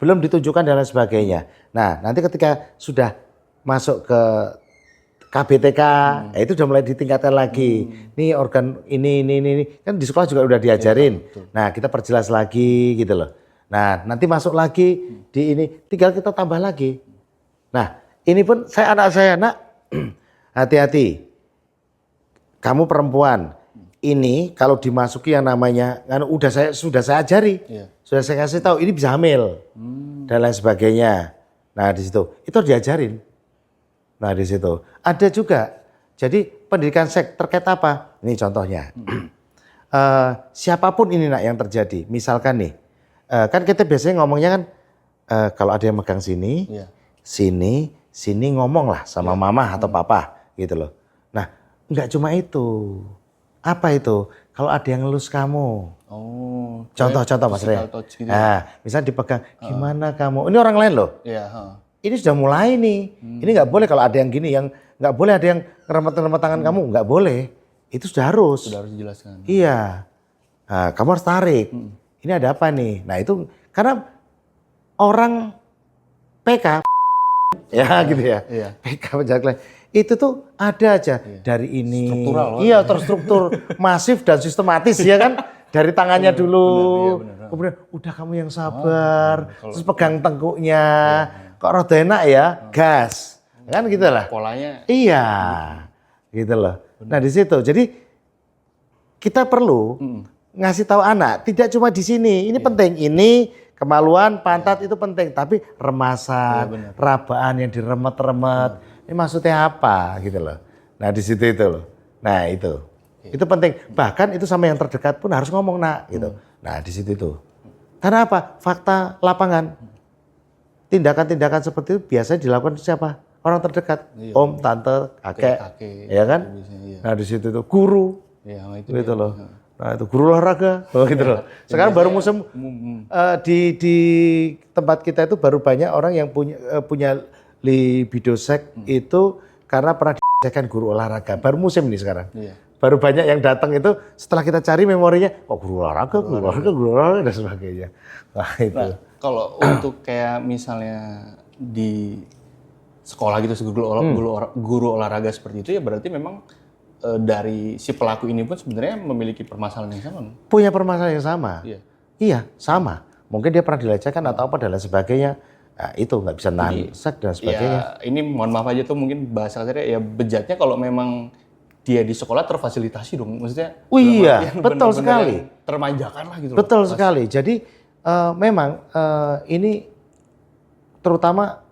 [SPEAKER 1] Belum ditunjukkan dan lain sebagainya. Nah, nanti ketika sudah masuk ke KBTK, itu udah mulai ditingkatkan lagi. Nih organ ini. Kan di sekolah juga udah diajarin. Nah, kita perjelas lagi gitu loh. Nah, nanti masuk lagi di ini, tinggal kita tambah lagi. Nah, ini pun anak saya, nak, hati-hati. Kamu perempuan, ini kalau dimasuki yang namanya, kan sudah saya ajari, sudah saya kasih tahu, ini bisa hamil dan lain sebagainya. Nah di situ itu diajarin. Nah di situ ada juga. Jadi pendidikan seks terkait apa? Ini contohnya. Siapapun ini nak yang terjadi, misalkan nih, kan kita biasanya ngomongnya kan kalau ada yang megang sini, sini ngomong lah sama mama atau papa gitu loh. Nah nggak cuma itu. Apa itu? Kalau ada yang ngelus kamu. Contoh Mas Rea. Gitu nah, misalnya dipegang, gimana kamu? Ini orang lain loh. Ini sudah mulai nih. Ini nggak boleh kalau ada yang gini, yang nggak boleh ada yang ngeremet tangan kamu, nggak boleh. Itu sudah harus.
[SPEAKER 2] Sudah harus dijelaskan.
[SPEAKER 1] Iya. Nah, kamu harus tarik. Ini ada apa nih? Nah itu karena orang PK, ya gitu ya. PK penjaga lain. Itu tuh ada aja dari ini.
[SPEAKER 2] Struktural.
[SPEAKER 1] Iya, terstruktur, masif dan sistematis ya kan. Dari tangannya dulu. Bener. Kemudian udah kamu yang sabar. Terus pegang tengkuknya. Kok rada enak ya? Gas. Kan gitu lah.
[SPEAKER 2] Polanya.
[SPEAKER 1] Iya. Gitu loh. Nah di situ. Jadi kita perlu ngasih tahu anak tidak cuma di sini, ini penting, ini kemaluan, pantat itu penting, tapi remasan, rabaan yang diremet-remet, ini maksudnya apa gitu loh. Nah di situ itu loh, nah itu penting. Bahkan itu sama yang terdekat pun harus ngomong nak gitu. Nah di situ itu, karena apa? Fakta lapangan, tindakan-tindakan seperti itu biasanya dilakukan siapa? Orang terdekat, om, tante, kakek, ya kan? Nah di situ itu guru, gitu loh. Nah itu guru olahraga, gitu loh. Sekarang baru musim di tempat kita itu baru banyak orang yang punya libido seks itu karena pernah disekkan guru olahraga. Baru musim nih sekarang. Baru banyak yang datang itu setelah kita cari memorinya, guru olahraga dan sebagainya. Nah itu.
[SPEAKER 2] Nah, kalau untuk kayak misalnya di sekolah gitu guru olahraga seperti itu ya berarti memang dari si pelaku ini pun sebenarnya memiliki permasalahan yang sama.
[SPEAKER 1] Punya permasalahan yang sama. Iya, sama. Mungkin dia pernah dilecehkan atau apa dan lain sebagainya. Nah, itu nggak bisa nahan seks dan sebagainya.
[SPEAKER 2] Ya, ini mohon maaf aja tuh mungkin bahasa kasarnya ya bejatnya kalau memang dia di sekolah terfasilitasi dong. Maksudnya
[SPEAKER 1] betul sekali.
[SPEAKER 2] Termanjakan lah gitu.
[SPEAKER 1] Betul sekali. Jadi memang ini terutama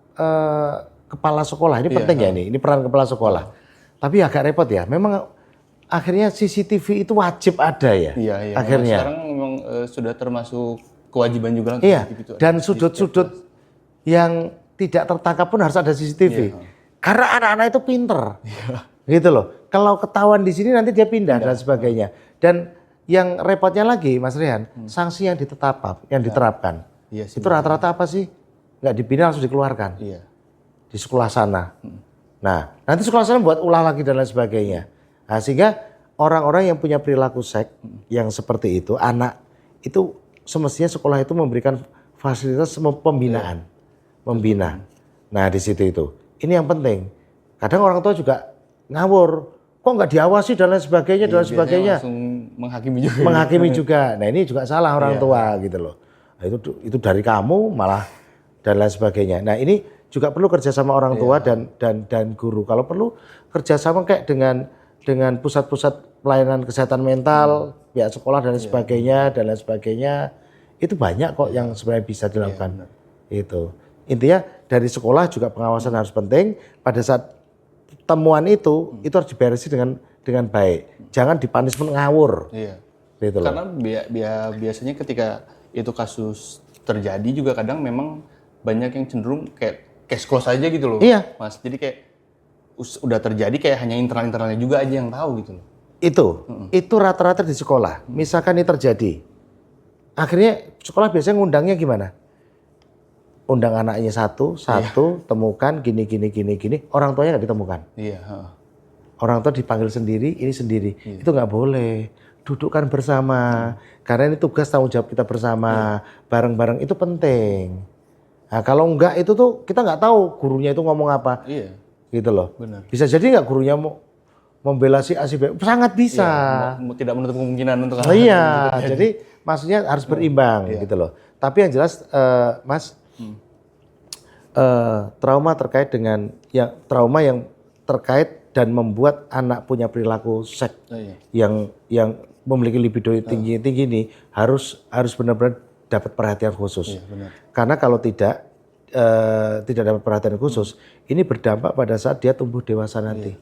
[SPEAKER 1] kepala sekolah ini penting ya ini peran kepala sekolah. Tapi agak repot ya. Memang akhirnya CCTV itu wajib ada ya.
[SPEAKER 2] Iya.
[SPEAKER 1] Akhirnya.
[SPEAKER 2] Sekarang memang sudah termasuk kewajiban juga.
[SPEAKER 1] Iya. Dan sudut-sudut yang tidak tertangkap pun harus ada CCTV. Karena anak-anak itu pinter. Gitu loh. Kalau ketahuan di sini nanti dia pindah dan sebagainya. Dan yang repotnya lagi Mas Rehan, sanksi yang diterapkan. Itu rata-rata apa sih? Nggak dibina langsung dikeluarkan. Di sekolah sana. Nah, nanti sekolah sana buat ulah lagi dan lain sebagainya. Nah, sehingga orang-orang yang punya perilaku seks yang seperti itu, anak itu semestinya sekolah itu memberikan fasilitas pembinaan, membina. Nah, di situ itu. Ini yang penting. Kadang orang tua juga ngawur, kok nggak diawasi dan lain sebagainya dan lain sebagainya.
[SPEAKER 2] Langsung menghakimi juga.
[SPEAKER 1] Menghakimi juga. Nah, ini juga salah orang tua gitu loh. Nah, itu dari kamu malah dan lain sebagainya. Nah, ini juga perlu kerjasama orang tua dan guru. Kalau perlu kerjasama kayak dengan pusat-pusat pelayanan kesehatan mental, pihak sekolah dan lain sebagainya, itu banyak kok yang sebenarnya bisa dilakukan. Itu intinya dari sekolah juga pengawasan harus penting. Pada saat temuan itu harus diberesi dengan baik. Jangan dipunishment ngawur. Gitu loh.
[SPEAKER 2] Karena biasanya ketika itu kasus terjadi juga kadang memang banyak yang cenderung kayak case close aja gitu loh, Mas. Jadi kayak udah terjadi kayak hanya internalnya juga aja yang tahu gitu loh.
[SPEAKER 1] Itu rata-rata di sekolah. Misalkan ini terjadi, akhirnya sekolah biasanya ngundangnya gimana? Undang anaknya satu, temukan gini. Orang tuanya nggak ditemukan. Orang tua dipanggil sendiri, ini sendiri. Itu nggak boleh. Dudukkan bersama. Karena ini tugas tanggung jawab kita bersama, bareng-bareng itu penting. Nah, kalau enggak itu tuh kita nggak tahu gurunya itu ngomong apa, gitu loh.
[SPEAKER 2] Benar.
[SPEAKER 1] Bisa jadi nggak gurunya mau membela si A si B, sangat bisa.
[SPEAKER 2] Tidak menutup kemungkinan untuk.
[SPEAKER 1] Jadi maksudnya harus berimbang, gitu loh. Tapi yang jelas, Mas, trauma terkait dengan trauma yang terkait dan membuat anak punya perilaku seks yang memiliki libido tinggi ini harus benar-benar dapat perhatian khusus. Karena kalau tidak dapat perhatian khusus, ini berdampak pada saat dia tumbuh dewasa nanti.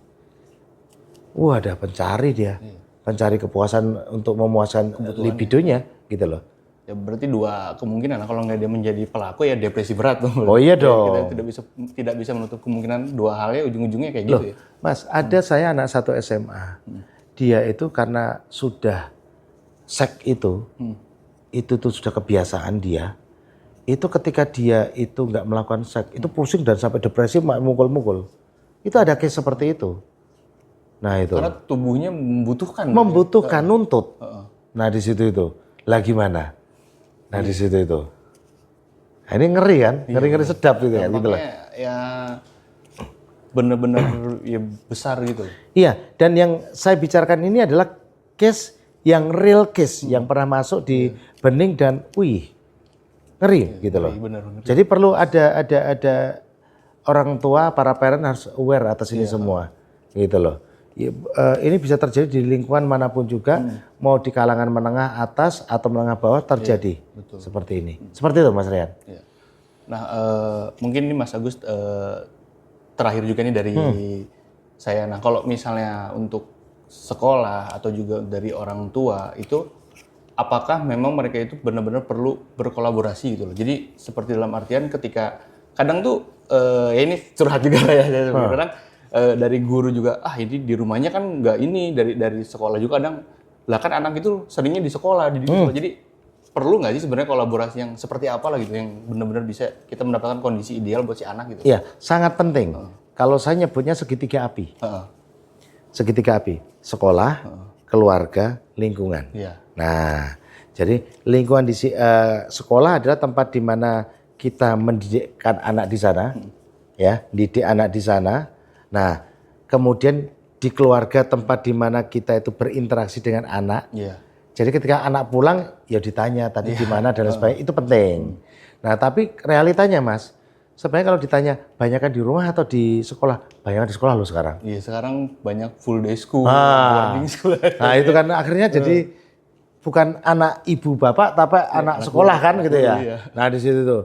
[SPEAKER 1] Wah, ada pencari dia. Pencari kepuasan untuk memuaskan libidonya gitu loh.
[SPEAKER 2] Ya berarti dua kemungkinan, kalau nggak dia menjadi pelaku ya depresi berat tuh.
[SPEAKER 1] Oh iya dong.
[SPEAKER 2] Kita tidak bisa menutup kemungkinan dua halnya ujung-ujungnya kayak gitu ya.
[SPEAKER 1] Mas, ada saya anak satu SMA. Dia itu karena sudah seks itu tuh sudah kebiasaan dia. Itu ketika dia itu nggak melakukan seks, itu pusing dan sampai depresi, mukul-mukul. Itu ada case seperti itu. Nah itu.
[SPEAKER 2] Karena tubuhnya membutuhkan.
[SPEAKER 1] Nuntut. Nah di situ itu. Lah gimana? Nah di situ itu. Nah, ini ngeri kan? Ngeri sedap gitu kan? Gitu lah.
[SPEAKER 2] Ya benar-benar ya besar gitu.
[SPEAKER 1] Iya. Dan yang saya bicarakan ini adalah case yang real case yang pernah masuk di bening dan ngeri gitu loh.
[SPEAKER 2] Bener.
[SPEAKER 1] Jadi perlu ada orang tua, para parent harus aware atas ini semua gitu loh. ini bisa terjadi di lingkungan manapun juga, mau di kalangan menengah atas atau menengah bawah terjadi seperti ini. Seperti itu Mas Rian.
[SPEAKER 2] Iya. Nah, mungkin ini Mas Agus terakhir juga nih dari saya. Nah, kalau misalnya untuk sekolah atau juga dari orang tua itu, apakah memang mereka itu benar-benar perlu berkolaborasi gitu loh. Jadi seperti dalam artian ketika kadang tuh ya ini curhat juga lah ya. Kadang dari guru juga, ini di rumahnya kan nggak ini, dari sekolah juga kadang, lah kan anak itu seringnya di sekolah, di sekolah. Jadi perlu nggak sih sebenarnya kolaborasi yang seperti apa lah gitu, yang benar-benar bisa kita mendapatkan kondisi ideal buat si anak gitu.
[SPEAKER 1] Iya, sangat penting. Kalau saya nyebutnya segitiga api. Segitiga api, sekolah, keluarga, lingkungan.
[SPEAKER 2] Iya.
[SPEAKER 1] Nah, jadi lingkungan di sekolah adalah tempat di mana kita mendidikkan anak di sana, ya, didik anak di sana. Nah, kemudian di keluarga tempat di mana kita itu berinteraksi dengan anak.
[SPEAKER 2] Iya.
[SPEAKER 1] Jadi ketika anak pulang, ya ditanya tadi di mana dan sebagainya, itu penting. Nah, tapi realitanya Mas, sebenarnya kalau ditanya banyakkan di rumah atau di sekolah, banyakkan di sekolah loh sekarang.
[SPEAKER 2] Iya, sekarang banyak full day school, boarding school.
[SPEAKER 1] Nah, itu kan akhirnya jadi bukan anak ibu bapak, tapi anak sekolah kan gitu ya.
[SPEAKER 2] Iya.
[SPEAKER 1] Nah, di situ tuh.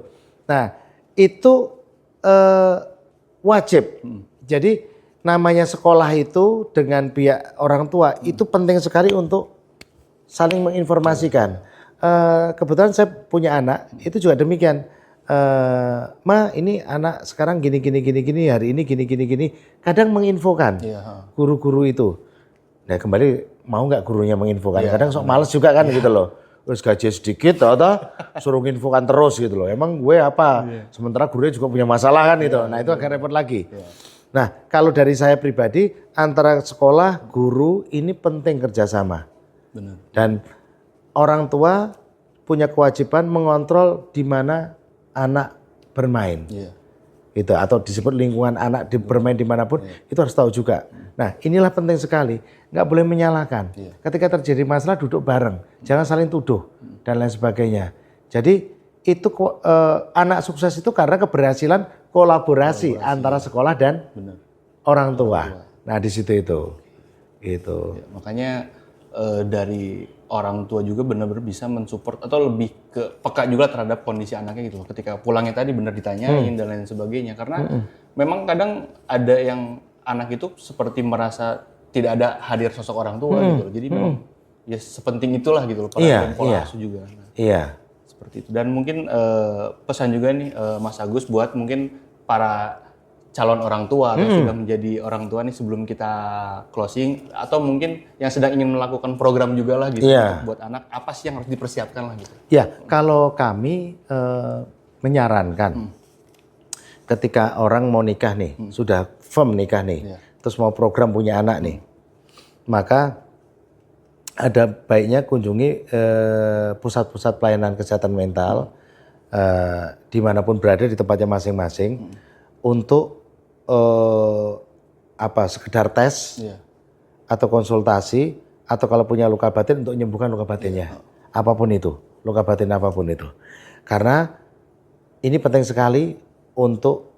[SPEAKER 1] Nah, itu wajib. Jadi namanya sekolah itu dengan pihak orang tua itu penting sekali untuk saling menginformasikan. Kebetulan saya punya anak, itu juga demikian. Ma, ini anak sekarang gini, hari ini gini. Kadang menginfokan guru-guru itu. Nah, kembali mau nggak gurunya menginfokan? Kadang sok males juga kan gitu loh. Terus gaji sedikit atau suruh nginfokan terus gitu loh. Emang gue apa? Sementara gurunya juga punya masalah kan gitu. Nah, itu agak repot lagi. Nah, kalau dari saya pribadi, antara sekolah, guru ini penting kerjasama.
[SPEAKER 2] Benar.
[SPEAKER 1] Dan orang tua punya kewajiban mengontrol di mana anak bermain. Gitu, atau disebut lingkungan anak bermain dimanapun, itu harus tahu juga. Nah, inilah penting sekali, nggak boleh menyalahkan. Ketika terjadi masalah duduk bareng, jangan saling tuduh dan lain sebagainya. Jadi itu anak sukses itu karena keberhasilan kolaborasi antara sekolah dan orang tua. Nah, di situ itu. Gitu.
[SPEAKER 2] Ya, makanya dari orang tua juga benar-benar bisa mensupport atau lebih ke peka juga terhadap kondisi anaknya gitu. Ketika pulangnya tadi benar ditanyain dan lain sebagainya. Karena memang kadang ada yang anak itu seperti merasa tidak ada hadir sosok orang tua gitu loh. Jadi memang ya sepenting itulah gitu loh peran dan pola asuh juga. Nah, seperti itu. Dan mungkin pesan juga nih Mas Agus buat mungkin para calon orang tua atau sudah menjadi orang tua nih sebelum kita closing, atau mungkin yang sedang ingin melakukan program juga lah gitu buat anak, apa sih yang harus dipersiapkan lah gitu?
[SPEAKER 1] Ya, kalau kami menyarankan ketika orang mau nikah nih, sudah firm nikah nih, terus mau program punya anak nih, maka ada baiknya kunjungi pusat-pusat pelayanan kesehatan mental dimanapun berada di tempatnya masing-masing untuk sekedar tes atau konsultasi, atau kalau punya luka batin untuk menyembuhkan luka batinnya, apapun itu, luka batin apapun itu. Karena ini penting sekali untuk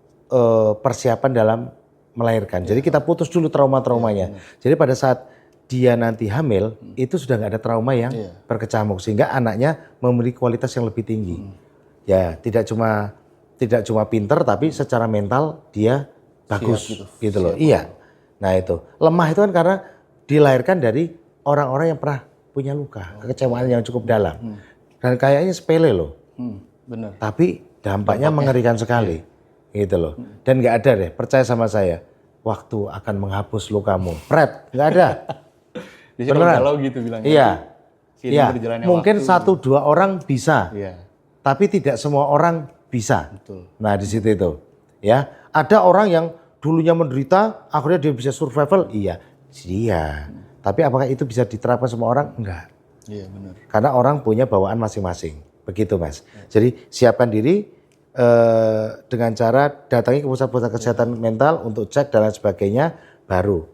[SPEAKER 1] persiapan dalam melahirkan. Jadi kita putus dulu trauma-traumanya. Jadi pada saat dia nanti hamil, itu sudah nggak ada trauma yang berkecamuk, sehingga anaknya memiliki kualitas yang lebih tinggi. Ya, tidak cuma pinter, tapi secara mental dia bagus gitu loh. Iya. Nah, itu lemah itu kan karena dilahirkan dari orang-orang yang pernah punya luka, kekecewaan yang cukup dalam. Dan kayaknya sepele loh.
[SPEAKER 2] Benar.
[SPEAKER 1] Tapi dampaknya mengerikan sekali. Gitu loh. Dan nggak ada deh, percaya sama saya, waktu akan menghapus lukamu. Pret, nggak ada.
[SPEAKER 2] Beneran. Kalau gitu bilangnya.
[SPEAKER 1] Iya. Iya. Mungkin 1-2 orang bisa. Tapi tidak semua orang bisa.
[SPEAKER 2] Betul.
[SPEAKER 1] Nah, di situ itu. Ya, ada orang yang dulunya menderita, akhirnya dia bisa survival. Iya. Tapi apakah itu bisa diterapkan semua orang? Enggak.
[SPEAKER 2] Iya, benar.
[SPEAKER 1] Karena orang punya bawaan masing-masing. Begitu, Mas. Jadi siapkan diri dengan cara datangi ke pusat-pusat kesehatan mental untuk cek dan lain sebagainya, baru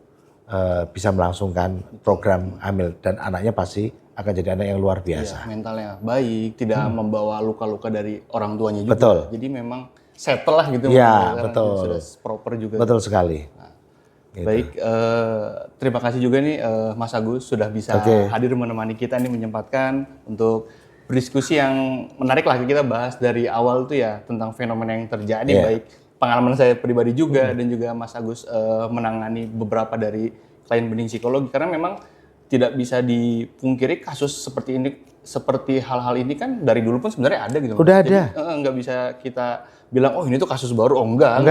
[SPEAKER 1] bisa melangsungkan program hamil, dan anaknya pasti akan jadi anak yang luar biasa.
[SPEAKER 2] Mentalnya baik, tidak membawa luka-luka dari orang tuanya juga.
[SPEAKER 1] Betul.
[SPEAKER 2] Jadi memang settle lah gitu.
[SPEAKER 1] Iya, betul.
[SPEAKER 2] Sudah proper juga.
[SPEAKER 1] Betul sekali. Gitu.
[SPEAKER 2] Baik, terima kasih juga nih Mas Agus sudah bisa hadir menemani kita nih, menyempatkan untuk berdiskusi yang menarik lah. Kita bahas dari awal tuh ya tentang fenomena yang terjadi, baik pengalaman saya pribadi juga dan juga Mas Agus menangani beberapa dari klien bening psikologi, karena memang tidak bisa dipungkiri kasus seperti ini, seperti hal-hal ini kan dari dulu pun sebenarnya ada gitu.
[SPEAKER 1] Udah
[SPEAKER 2] Jadi,
[SPEAKER 1] ada.
[SPEAKER 2] Nggak bisa kita bilang oh ini tuh kasus baru, enggak.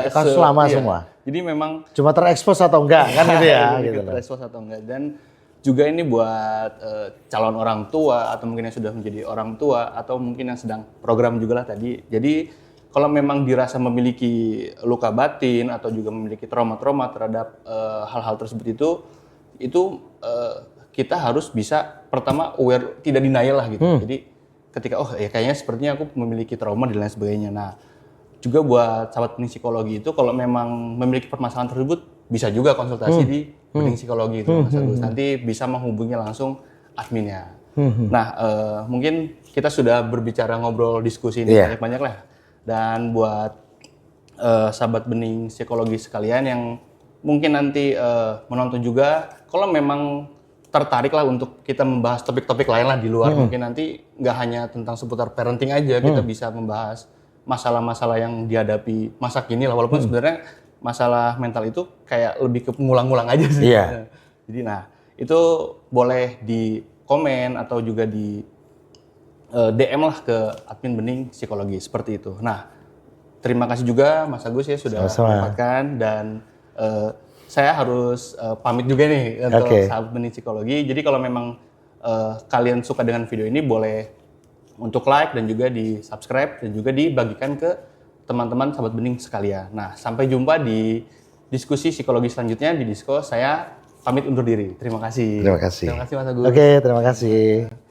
[SPEAKER 1] Kasus lama semua.
[SPEAKER 2] Jadi memang
[SPEAKER 1] cuma terekspos atau enggak kan gitu ya. gitu.
[SPEAKER 2] Terekspos atau enggak, dan juga ini buat calon orang tua atau mungkin yang sudah menjadi orang tua atau mungkin yang sedang program juga lah tadi. Jadi kalau memang dirasa memiliki luka batin atau juga memiliki trauma-trauma terhadap hal-hal tersebut itu kita harus bisa pertama aware, tidak denial lah gitu. Jadi ketika kayaknya sepertinya aku memiliki trauma dan lain sebagainya. Nah, juga buat sahabat bening psikologi itu kalau memang memiliki permasalahan tersebut bisa juga konsultasi di bening psikologi itu Mas Agus. Nanti bisa menghubungi langsung adminnya. Nah, mungkin kita sudah berbicara, ngobrol, diskusi ini banyak-banyak lah. Dan buat sahabat bening psikologi sekalian yang mungkin nanti menonton juga, kalau memang tertarik lah untuk kita membahas topik-topik lain lah di luar, mungkin nanti nggak hanya tentang seputar parenting aja, kita bisa membahas masalah-masalah yang dihadapi masa kini lah, walaupun sebenarnya masalah mental itu kayak lebih ke pengulang-ulang aja sih. Jadi nah, itu boleh di komen atau juga di DM lah ke admin bening psikologi, seperti itu. Nah, terima kasih juga Mas Agus ya sudah menyempatkan, dan saya harus pamit juga nih untuk sahabat bening psikologi. Jadi kalau memang kalian suka dengan video ini, boleh untuk like dan juga di subscribe dan juga dibagikan ke teman-teman sahabat bening sekalian. Nah, sampai jumpa di diskusi psikologi selanjutnya di Disko. Saya pamit undur diri. Terima kasih.
[SPEAKER 1] Terima kasih.
[SPEAKER 2] Terima kasih Mas Agus.
[SPEAKER 1] Oke, terima kasih.